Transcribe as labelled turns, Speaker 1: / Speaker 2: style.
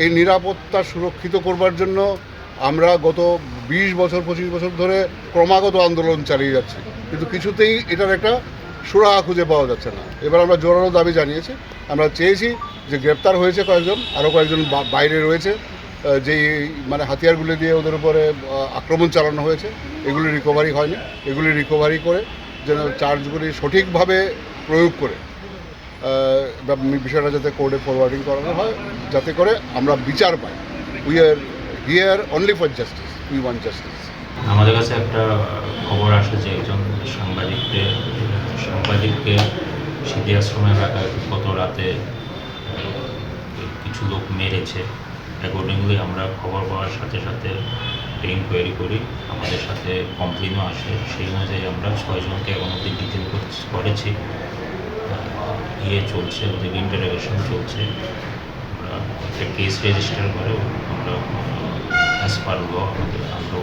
Speaker 1: এই নিরাপত্তা সুরক্ষিত করবার জন্য আমরা গত 20 বছর 25 বছর ধরে ক্রমাগত আন্দোলন চালিয়ে যাচ্ছি, কিন্তু কিছুতেই এটার একটা সুরাহা খুঁজে পাওয়া যাচ্ছে না। এবার আমরা জোরালো দাবি জানিয়েছি, আমরা চেয়েছি যে গ্রেপ্তার হয়েছে কয়েকজন, আরও কয়েকজন বাইরে রয়েছে, যেই মানে হাতিয়ারগুলি দিয়ে ওদের উপরে আক্রমণ চালানো হয়েছে, এগুলি রিকভারি হয়নি। এগুলি রিকভারি করে যেন চার্জগুলি সঠিকভাবে প্রয়োগ করে বিষয়টা যাতে কোর্টে ফরওয়ার্ডিং করানো হয়, যাতে করে আমরা বিচার পাই। We are here only for justice, we want justice.
Speaker 2: আমাদের কাছে একটা খবর আসে যে একজন সাংবাদিককে সিদ্ধি আশ্রমে এলাকায় গত রাতে কিছু লোক মেরেছে। অ্যাকর্ডিংলি আমরা খবর পাওয়ার সাথে সাথে ইনকোয়ারি করি, আমাদের সাথে কমপ্লেনও আসে। সেই অনুযায়ী আমরা 6 জনকে এখন অব্দি ডিটেন করেছি। চলছে, ওদের ইন্টারোগেশন চলছে। আমরা একটা কেস রেজিস্টার করে আমরা অ্যাজ পার ল আমরা